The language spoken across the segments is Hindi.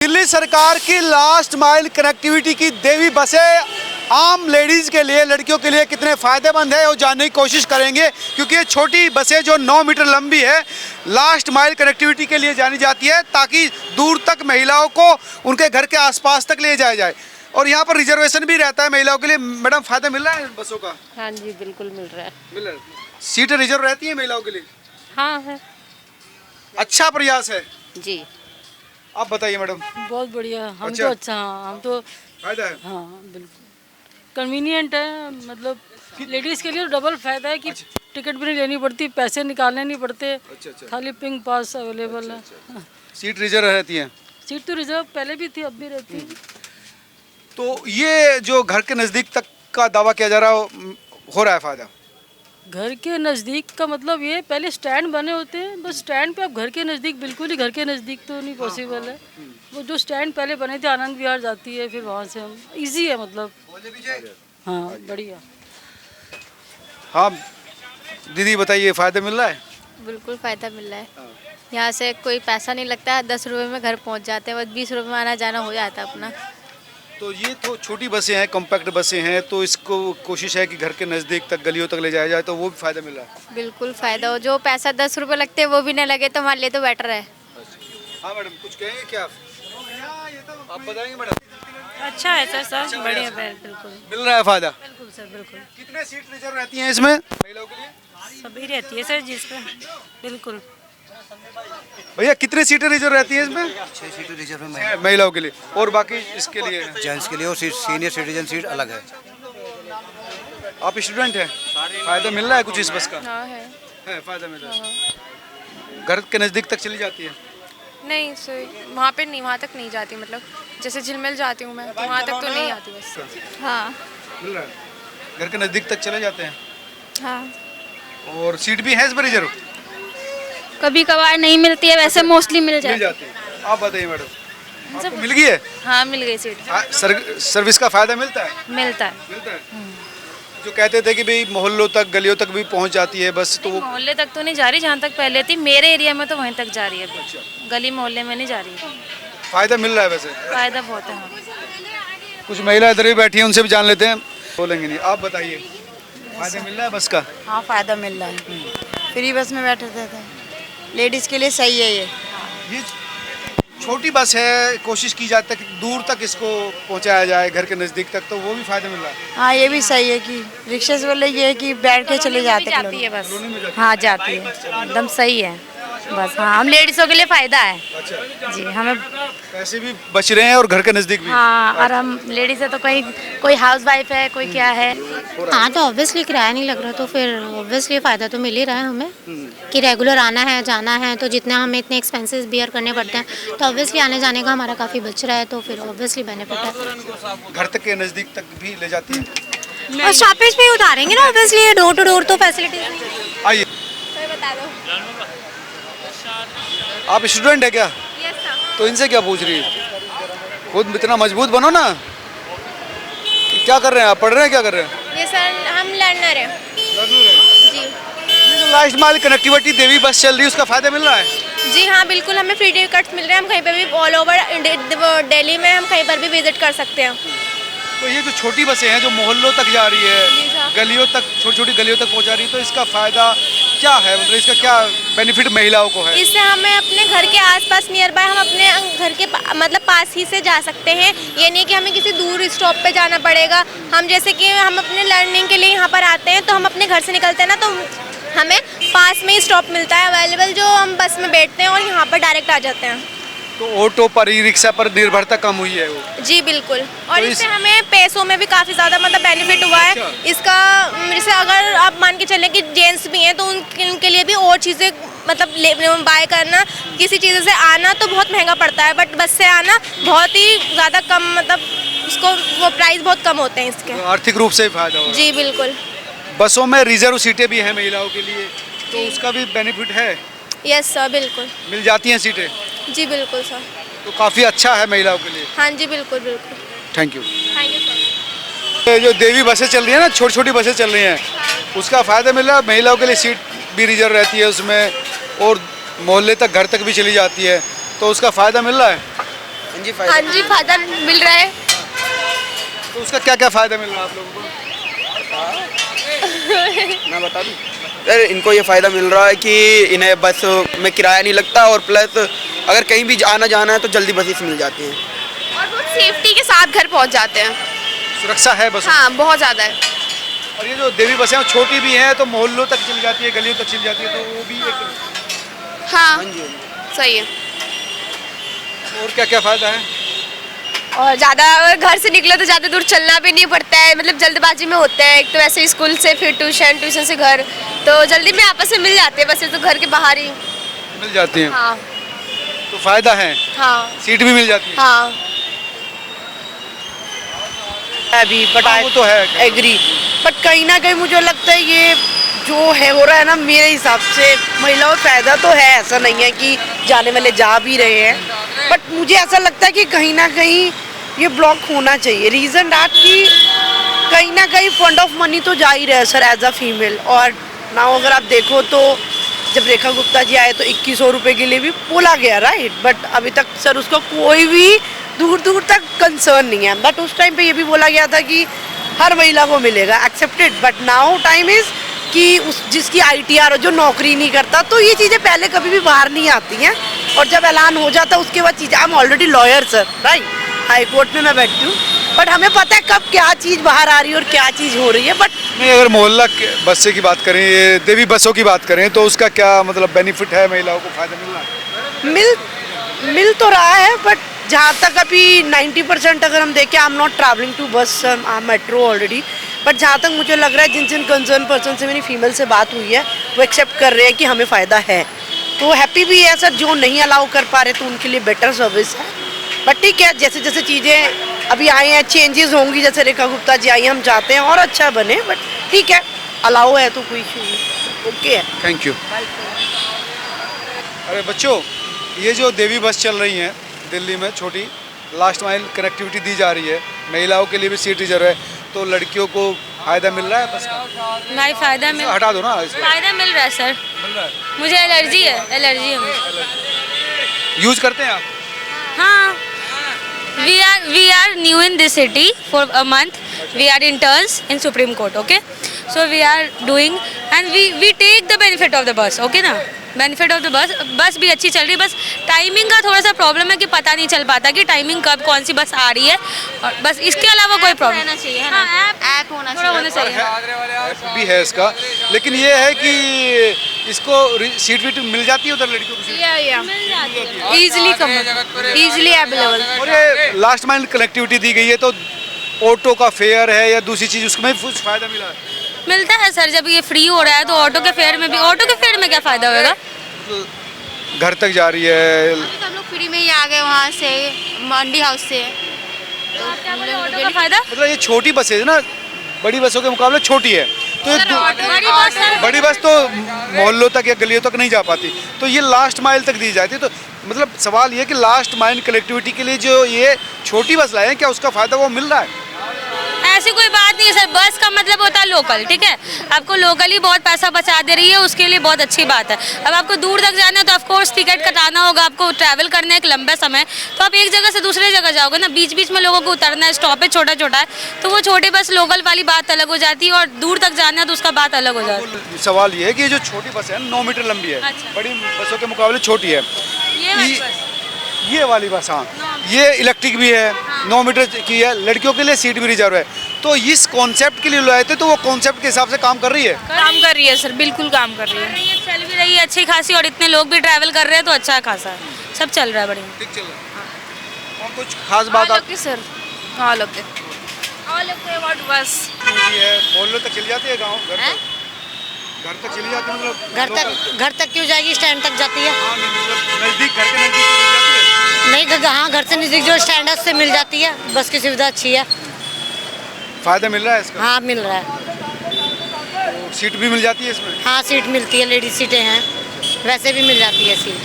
दिल्ली सरकार की लास्ट माइल कनेक्टिविटी की देवी बसें आम लेडीज़ के लिए, लड़कियों के लिए कितने फ़ायदेमंद है वो जानने की कोशिश करेंगे, क्योंकि ये छोटी बसें जो 9 मीटर लंबी है लास्ट माइल कनेक्टिविटी के लिए जानी जाती है, ताकि दूर तक महिलाओं को उनके घर के आसपास तक ले जाया जाए। और यहाँ पर रिजर्वेशन भी रहता है महिलाओं के लिए। मैडम, फ़ायदा मिल रहा है बसों का? हाँ जी, बिल्कुल मिल रहा है। मिल रहा है। सीटें रिजर्व रहती हैं महिलाओं के लिए? हाँ है। अच्छा प्रयास है जी, आप बताइए मैडम। बहुत बढ़िया। हम अच्छा। तो अच्छा, हाँ, हम तो फायदा है। हाँ बिल्कुल कन्वीनियंट है, मतलब लेडीज़ के लिए डबल फायदा है कि टिकट भी नहीं लेनी पड़ती, पैसे निकालने नहीं पड़ते, अच्छा। खाली पिंक पास अवेलेबल है। सीट रिजर्व रहती है। सीट तो रिजर्व पहले भी थी, अब भी रहती है। तो ये जो घर के नज़दीक तक का दावा किया जा रहा है, हो रहा है फायदा? घर के नज़दीक का मतलब ये पहले स्टैंड बने होते हैं, बस स्टैंड पे अब घर के नज़दीक, बिल्कुल ही घर के नज़दीक तो नहीं पॉसिबल है। वो जो स्टैंड पहले बने थे, आनंद विहार जाती है, फिर वहाँ से हम ईजी है, मतलब हाँ बढ़िया। हाँ दीदी बताइए, फ़ायदा मिल रहा है? बिल्कुल फ़ायदा मिल रहा है। यहाँ से कोई पैसा नहीं लगता है, 10 रुपये में घर पहुँच जाते हैं, बस 20 रुपये में आना जाना हो जाता है अपना। तो ये तो छोटी बसें हैं, कॉम्पैक्ट बसें हैं, तो इसको कोशिश है कि घर के नज़दीक तक, गलियों तक ले जाया जाए, तो वो भी फ़ायदा मिल रहा है। बिल्कुल फ़ायदा हो, जो पैसा 10 रुपये लगते हैं वो भी नहीं लगे तो हमारे लिए तो बेटर है। हाँ मैडम, कुछ कहेंगे क्या आप बताएंगे मैडम? अच्छा है सर, सब बढ़िया, बिल्कुल मिल रहा है फ़ायदा? बिल्कुल सर, बिल्कुल कितने सीट रिजर्व रहती हैं इसमें महिलाओं के लिए? सभी रहती है सर, जिस पे बिल्कुल। भैया कितने सीटें रिजर्व रहती हैं इसमें? 6 सीटें रिजर्व में महिलाओं के लिए, और बाकी इसके लिए है? जेंट्स के लिए, और सीनियर सिटीजन सीट अलग है। आप स्टूडेंट हैं, फ़ायदा मिल रहा है कुछ इस बस का? हाँ है। फ़ायदा मिल रहा है। घर के नज़दीक तक चली जाती है? नहीं सर, वहाँ पे नहीं, वहाँ तक नहीं जाती, मतलब जैसे झिलमिल जाती हूँ मैं, तो वहाँ तक तो नहीं आती बस। हाँ मिल रहा है, घर के नज़दीक तक चले जाते हैं। हाँ। और सीट भी है इस पर रिजर्व? कभी कभार नहीं मिलती है, वैसे मोस्टली मिल मिल जाती है। जाती है। आप बताइए मैडम, आपको मिल गई है? हाँ मिल गई सीट। सर्विस का फ़ायदा मिलता है? मिलता है। मिलता है। जो कहते थे कि भाई मोहल्लों तक, गलियों तक भी पहुंच जाती है बस, तो वो मोहल्ले तक तो नहीं जा रही, जहाँ तक पहले थी मेरे एरिया में तो वहीं तक जा रही है अभी। गली मोहल्ले में नहीं जा रही है। फ़ायदा मिल रहा है वैसे? फायदा बहुत है। हाँ। कुछ महिला इधर भी बैठी हैं, उनसे भी जान लेते हैं, बोलेंगे नहीं। आप बताइए, फ़ायदा मिल रहा है बस का? हाँ फ़ायदा मिल रहा है। फ्री बस में बैठे थे, लेडीज़ के लिए सही है ये छोटी बस है, कोशिश की जाती है कि दूर तक इसको पहुंचाया जाए, घर के नज़दीक तक, तो वो भी फ़ायदा मिल रहा है। हाँ ये भी सही है कि रिक्शे से बोले ये है कि बैठ के चले जाते हैं जाती है बस। हाँ जाती है, एकदम सही है बस। हाँ हम लेडीज़ों के लिए फ़ायदा है अच्छा, जी, हमें पैसे भी बच रहे हैं और घर के नज़दीक भी। हाँ, और हम लेडीज़ है तो कोई हाउस वाइफ है, कोई क्या है। हाँ तो ऑब्वियसली किराया नहीं लग रहा, तो फिर ऑब्वियसली फ़ायदा तो मिल ही रहा है हमें कि रेगुलर आना है जाना है, तो जितने हमें इतने एक्सपेंसेस बियर करने पड़ते हैं, तो ऑब्वियसली आने जाने का हमारा काफ़ी बच रहा है, तो फिर ऑब्वियसली बेनिफिट है। घर तक के नज़दीक तक भी ले जाती है? और स्टॉपेज पे उतारेंगे ना ऑब्वियसली, डोर टू डोर तो फैसिलिटीज। आइए, बता दो। आप स्टूडेंट है क्या? Yes sir. तो इनसे क्या पूछ रही है? खुद इतना मजबूत बनो ना। क्या कर रहे हैं आप, पढ़ रहे हैं, क्या कर रहे हैं? ये सर हम लर्नर हैं। जी। ये जो लास्ट माइल कनेक्टिविटी देवी बस चल रही है, उसका फ़ायदा मिल रहा है? जी हाँ बिल्कुल, हमें फ्री टिकट्स मिल रहे हैं, हम कहीं पे भी ऑल ओवर दिल्ली में हम कहीं पर भी विजिट कर सकते हैं। तो ये जो छोटी बसें हैं जो मोहल्लों तक जा रही जी है, साहब। गलियों तक, छोटी छोटी गलियों तक पहुंचा रही है, तो इसका फ़ायदा क्या है, मतलब इसका क्या बेनिफिट महिलाओं को है? इससे हमें अपने घर के आसपास नियर बाय हम अपने घर के मतलब पास ही से जा सकते हैं। ये नहीं कि हमें किसी दूर स्टॉप पे जाना पड़ेगा। हम जैसे कि हम अपने लर्निंग के लिए यहाँ पर आते हैं, तो हम अपने घर से निकलते हैं ना, तो हमें पास में ही स्टॉप मिलता है अवेलेबल, जो हम बस में बैठते हैं और यहाँ पर डायरेक्ट आ जाते हैं। तो ऑटो पर, ई रिक्शा पर निर्भरता कम हुई है वो? जी बिल्कुल, और तो इससे हमें पैसों में भी काफ़ी ज़्यादा मतलब बेनिफिट हुआ है इसका। जैसे अगर आप मान के चलें कि जेंट्स भी हैं, तो उनके लिए भी और चीज़ें मतलब बाय करना, किसी चीज़ से आना तो बहुत महंगा पड़ता है, बट बस से आना बहुत ही ज़्यादा कम, मतलब उसको वो प्राइस बहुत कम होते हैं इसके। तो आर्थिक रूप से भी फायदा हो? जी बिल्कुल। बसों में रिजर्व सीटें भी हैं महिलाओं के लिए, तो उसका भी बेनिफिट है? यस सर, बिल्कुल। मिल जाती हैं सीटें? जी बिल्कुल सर। तो काफ़ी अच्छा है महिलाओं के लिए। हाँ जी बिल्कुल बिल्कुल। Thank you. Thank you sir. ये जो देवी बसें चल रही हैं ना, छोटी छोटी बसें चल रही हैं, उसका फ़ायदा मिल रहा है? महिलाओं के लिए सीट भी रिजर्व रहती है उसमें, और मोहल्ले तक, घर तक भी चली जाती है, तो उसका फ़ायदा मिल रहा है? जी हाँ जी फायदा मिल रहा है। तो उसका क्या क्या फ़ायदा मिल रहा है आप लोगों को? मैं बता दूँ सर, इनको ये फ़ायदा मिल रहा है कि इन्हें बस में किराया नहीं लगता, और प्लस अगर कहीं भी आना जाना है तो जल्दी बसेस मिल जाती हैं। और वो सेफ्टी के साथ घर पहुंच जाते हैं। सुरक्षा है बस। हाँ बहुत ज़्यादा है। और ये जो देवी बसें हैं, वो छोटी भी हैं तो मोहल्लों तक चली जाती है, गलियों तक चली जाती है, तो वो भी एक। हाँ सही है। और क्या क्या फ़ायदा है? और ज़्यादा घर से निकले तो ज़्यादा दूर चलना भी नहीं पड़ता है, मतलब जल्दबाजी में होते हैं। एक तो वैसे ही स्कूल से फिर ट्यूशन से घर, तो जल्दी में आपस में मिल जाते हैं। बस तो घर के बाहर ही मिल जाती हैं। हाँ तो फ़ायदा है, हाँ सीट भी मिल जाती है। हाँ। अभी बट हाँ, वो तो है। एग्री, बट कहीं ना कहीं मुझे लगता है ये जो है हो रहा है ना, मेरे हिसाब से महिलाओं को फायदा तो है, ऐसा नहीं है कि जाने वाले जा भी रहे हैं, बट मुझे ऐसा लगता है कि कहीं ना कहीं ये ब्लॉक होना चाहिए। रीज़न डैट कि कहीं ना कहीं फंड ऑफ मनी तो जा ही रहा है सर एज अ फीमेल। और नाउ अगर आप देखो तो जब रेखा गुप्ता जी आए तो 2100 रुपये के लिए भी बोला गया, राइट, बट अभी तक सर उसका कोई भी दूर दूर तक कंसर्न नहीं है। बट उस टाइम पे ये भी बोला गया था कि हर महिला को मिलेगा, accepted, but now time is कि उस जिसकी ITR जो नौकरी नहीं करता, तो ये चीज़ें पहले कभी भी बाहर नहीं आती हैं, और जब ऐलान हो जाता है उसके बाद चीज़ें, I am already lawyer sir, right, high court में मैं बैठती हूँ, बट हमें पता है कब क्या चीज़ बाहर आ रही है और क्या चीज़ हो रही है। बट नहीं, अगर मोहल्ला बसें की बात करें, ये देवी बसों की बात करें, तो उसका क्या मतलब बेनिफिट है, महिलाओं को फ़ायदा मिल रहा है? मिल तो रहा है, बट जहाँ तक अभी 90% अगर हम देखें, I am not travelling to bus, metro already, but जहाँ तक मुझे लग रहा है जिन कंसर्न पर्सन से मेरी फीमेल से बात हुई है वो एक्सेप्ट कर रहे हैं कि हमें फ़ायदा है, तो हैप्पी भी है सर। जो नहीं अलाउ कर पा रहे तो उनके लिए बेटर सर्विस है, बट ठीक है, जैसे जैसे चीज़ें अभी आई हैं, चेंजेस होंगी, जैसे रेखा गुप्ता जी आई, हम चाहते हैं और अच्छा बने, बट ठीक है, अलाउ है तो कोई इशू नहीं, ओके है। Thank you. अरे बच्चों, ये जो देवी बस चल रही हैं दिल्ली में, छोटी लास्ट माइल कनेक्टिविटी दी जा रही है, महिलाओं के लिए भी सीट रिजर्व है, तो लड़कियों को फ़ायदा मिल रहा है बस का? नहीं फ़ायदा मिल हटा दो ना इसको। फ़ायदा मिल रहा है सर। मिल रहा है? मुझे एलर्जी है मुझे। यूज़ करते हैं आप? हाँ, we are new in this city for a month. We are interns in Supreme Court, okay? So we are doing and we take the benefit of the bus, okay ना? बेनिफिट ऑफ द बस भी अच्छी चल रही है, बस टाइमिंग का थोड़ा सा प्रॉब्लम है कि पता नहीं चल पाता कि टाइमिंग कब कौन सी बस आ रही है, और बस इसके अलावा कोई प्रॉब्लम रहना चाहिए, है हाँ, ना? ऐप होना चाहिए। भी है इसका, लेकिन ये है कि इसको सीट वीट मिल जाती है उधर लड़कियों को सीट? Easily available. और ये लास्ट माइल कनेक्टिविटी दी गई है, तो ऑटो का फेयर है या दूसरी चीज़, उसमें भी कुछ फ़ायदा मिला है? मिलता है सर, जब ये फ्री हो रहा है तो ऑटो के फेयर में भी, ऑटो के फेयर में क्या फ़ायदा होगा? घर तक जा रही है। हम लोग फ्री में ही आ गए वहाँ से, मंडी हाउस से। ऑटो का फ़ायदा मतलब ये छोटी बसें है ना, बड़ी बसों के मुकाबले छोटी है, तो बड़ी बस तो मोहल्लों तक या गलियों तक नहीं जा पाती, तो ये लास्ट माइल तक दी जाती है। तो मतलब सवाल ये कि लास्ट माइल कनेक्टिविटी के लिए जो ये छोटी बस लाए हैं, क्या उसका फ़ायदा वो मिल रहा है? ऐसी कोई बात नहीं है सर, बस का मतलब होता है लोकल, ठीक है? आपको लोकल ही बहुत पैसा बचा दे रही है, उसके लिए बहुत अच्छी बात है। अब आपको दूर तक जाना है तो ऑफकोर्स टिकट कटाना होगा, आपको ट्रैवल करना है एक लंबे समय, तो आप एक जगह से दूसरे जगह जाओगे ना, बीच बीच में लोगों को उतरना है, स्टॉपेज छोटा छोटा है, तो वो छोटे बस लोकल वाली बात अलग हो जाती है, और दूर तक जाना है तो उसका बात अलग हो जाती है। सवाल ये है कि ये जो छोटी बस है 9 मीटर लंबी है, अच्छा। बड़ी बसों के मुकाबले छोटी है, ये वाली बस, हाँ, ये इलेक्ट्रिक भी है, 9 मीटर की है, लड़कियों के लिए सीट भी रिजर्व है, तो इस कॉन्सेप्ट के लिए लाए थे, तो वो कॉन्सेप्ट के हिसाब से काम कर रही है? काम कर रही है सर, बिल्कुल काम कर रही है, चल भी रही है अच्छी खासी, और इतने लोग भी ट्रैवल कर रहे हैं तो अच्छा खासा है, सब चल रहा है बढ़िया। ठीक चल रहा है। और कुछ खास बात आप सर ऑल ओके अबाउट बस है, मोहल्लों तक चली जाती है, गाँव घर तक चली जाती है, मतलब घर तक क्यों जाएगी, स्टैंड तक जाती है। हाँ, मतलब नज़दीक, घर के नज़दीक तो मिल जाती है? नहीं, हाँ, घर से नज़दीक जो स्टैंड है उससे मिल जाती है, बस की सुविधा अच्छी है। फ़ायदा मिल रहा है इसका? हाँ, मिल रहा है। तो सीट भी मिल जाती है इसमें? हाँ, सीट मिलती है, लेडीज सीटें हैं, वैसे भी मिल जाती है सीट।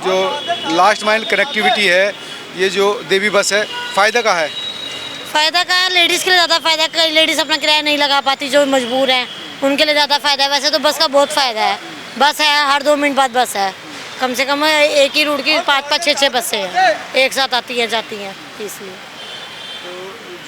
जो लास्ट माइल कनेक्टिविटी है, ये जो देवी बस है, फ़ायदा का है? फ़ायदा का है, लेडीज़ के लिए ज़्यादा फ़ायदा, कई लेडीज़ अपना किराया नहीं लगा पाती, जो मजबूर हैं, उनके लिए ज़्यादा फ़ायदा है। वैसे तो बस का बहुत फ़ायदा है, बस है, हर 2 मिनट बाद बस है, कम से कम एक ही रूट की 5-5, 6-6 बसें हैं, एक साथ आती हैं जाती हैं, इसलिए।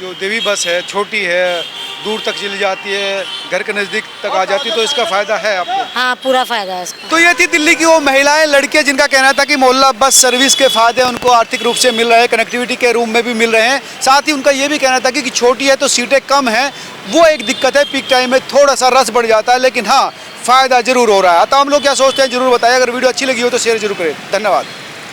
जो देवी बस है छोटी है, दूर तक चली जाती है, घर के नज़दीक तक आ जाती है, तो इसका फ़ायदा है आपको? हाँ, पूरा फ़ायदा है इसका। तो ये थी दिल्ली की वो महिलाएं, लड़कियां जिनका कहना था कि मोहल्ला बस सर्विस के फ़ायदे उनको आर्थिक रूप से मिल रहे हैं, कनेक्टिविटी के रूम में भी मिल रहे हैं। साथ ही उनका ये भी कहना था कि छोटी है तो सीटें कम हैं, वो एक दिक्कत है, पीक टाइम में थोड़ा सा रश बढ़ जाता है, लेकिन हाँ फ़ायदा ज़रूर हो रहा है। तो हम लोग क्या सोचते हैं ज़रूर बताइए। अगर वीडियो अच्छी लगी हो तो शेयर जरूर करें। धन्यवाद।